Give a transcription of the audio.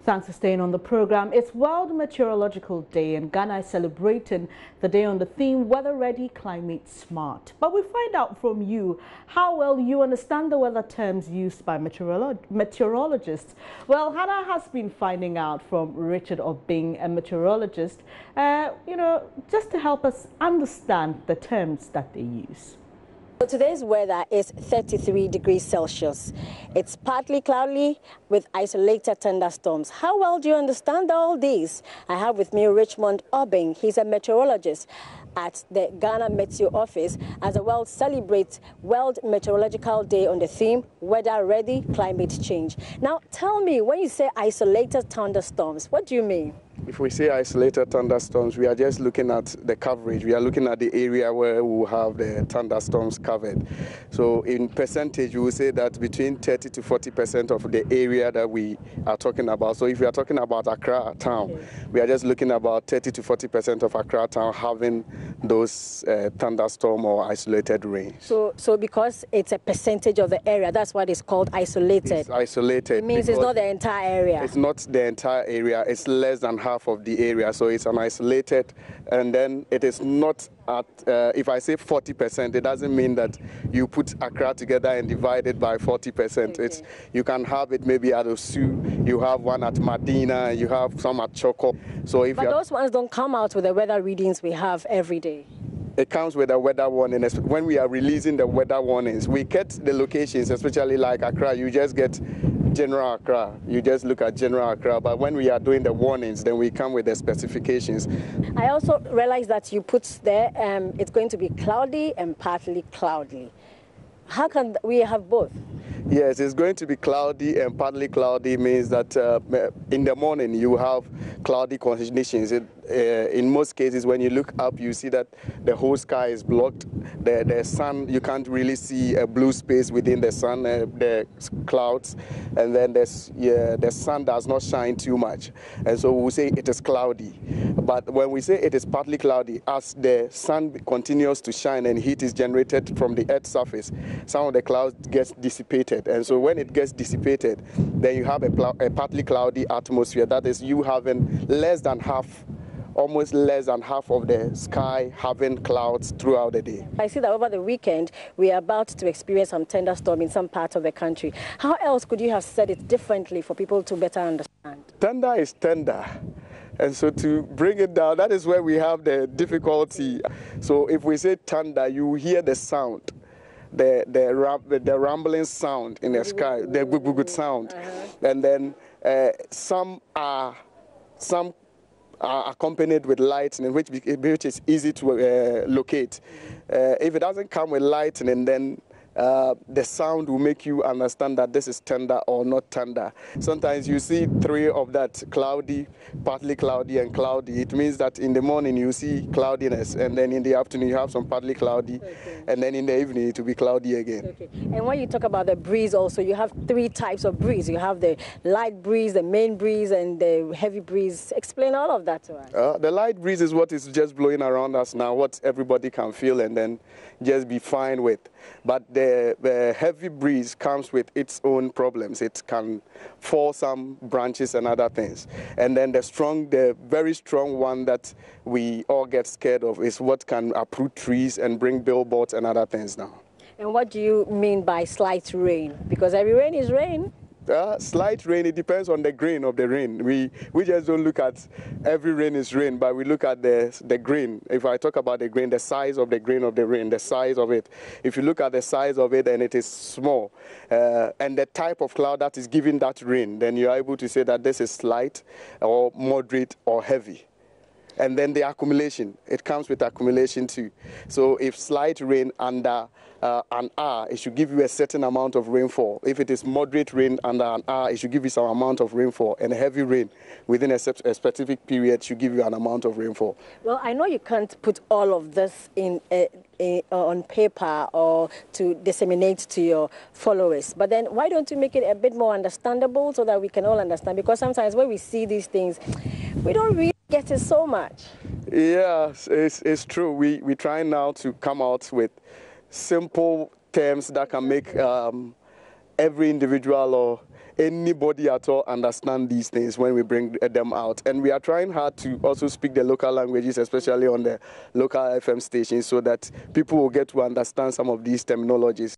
Thanks for staying on the program. It's World Meteorological Day and Ghana is celebrating the day on the theme Weather Ready, Climate Smart. But we find out from you how well you understand the weather terms used by meteorologists. Well, Hannah has been finding out from Richard of being a meteorologist, just to help us understand the terms that they use. So today's weather is 33 degrees Celsius. It's partly cloudy with isolated thunderstorms. How well do you understand all these? I have with me Richmond Obeng. He's a meteorologist at the Ghana Meteo office as the world celebrates World Meteorological Day on the theme Weather Ready, Climate Change. Now tell me, when you say isolated thunderstorms, what do you mean? If we say isolated thunderstorms, we are just looking at the coverage. We are looking at the area where we will have the thunderstorms covered. So in percentage, we will say that between 30 to 40% of the area that we are talking about. So if we are talking about Accra town, we are just looking about 30 to 40% of Accra town having those thunderstorm or isolated rain. So because it's a percentage of the area, that's what is called isolated. It's isolated. It means it's not the entire area. It's not the entire area. It's less than half of the area, so it's an isolated, and then it is not at, if I say 40%, it doesn't mean that you put Accra together and divide it by 40%. Okay. It's, you can have it maybe at Osu, you have one at Medina, you have some at Choco. So if but those ones don't come out with the weather readings we have every day. It comes with a weather warning. When we are releasing the weather warnings, we get the locations, especially like Accra, you just get general Accra. You just look at general Accra. But when we are doing the warnings, then we come with the specifications. I also realized that you put there, it's going to be cloudy and partly cloudy. How can we have both? Yes, it's going to be cloudy and partly cloudy means that in the morning you have cloudy conditions. In most cases, when you look up, you see that the whole sky is blocked. The sun, you can't really see a blue space within the sun, the clouds, and then the sun does not shine too much. And so we say it is cloudy. But when we say it is partly cloudy, as the sun continues to shine and heat is generated from the Earth's surface, some of the clouds gets dissipated. And so when it gets dissipated, then you have a partly cloudy atmosphere. That is, you having almost less than half of the sky having clouds throughout the day. I see that over the weekend, we are about to experience some thunderstorm in some parts of the country. How else could you have said it differently for people to better understand? Thunder is thunder. And so to bring it down, that is where we have the difficulty. So if we say thunder, you hear the sound. The rumbling sound in the sky, the good sound, and then some are accompanied with lightning, which is easy to locate. If it doesn't come with lightning, then the sound will make you understand that this is thunder or not thunder. Sometimes you see three of that, cloudy, partly cloudy and cloudy. It means that in the morning you see cloudiness, and then in the afternoon you have some partly cloudy, and then in the evening it will be cloudy again. Okay. And when you talk about the breeze also, you have three types of breeze. You have the light breeze, the main breeze, and the heavy breeze. Explain all of that to us. The light breeze is what is just blowing around us now, what everybody can feel and then just be fine with. But the heavy breeze comes with its own problems. It can fall some branches and other things. And then the very strong one that we all get scared of is what can uproot trees and bring billboards and other things now. And what do you mean by slight rain? Because every rain is rain. Slight rain, it depends on the grain of the rain. We just don't look at every rain is rain, but we look at the grain. If I talk about the grain, the size of the grain of the rain, the size of it. If you look at the size of it and it is small, and the type of cloud that is giving that rain, then you are able to say that this is slight or moderate or heavy. And then the accumulation, it comes with accumulation too. So if slight rain under an hour, it should give you a certain amount of rainfall. If it is moderate rain under an hour, it should give you some amount of rainfall. And heavy rain within a specific period should give you an amount of rainfall. Well, I know you can't put all of this on paper or to disseminate to your followers, but then why don't you make it a bit more understandable so that we can all understand? Because sometimes when we see these things, we don't really get it so much. Yeah, it's true. We try now to come out with simple terms that can make every individual or anybody at all understand these things when we bring them out. And we are trying hard to also speak the local languages, especially on the local FM stations, so that people will get to understand some of these terminologies.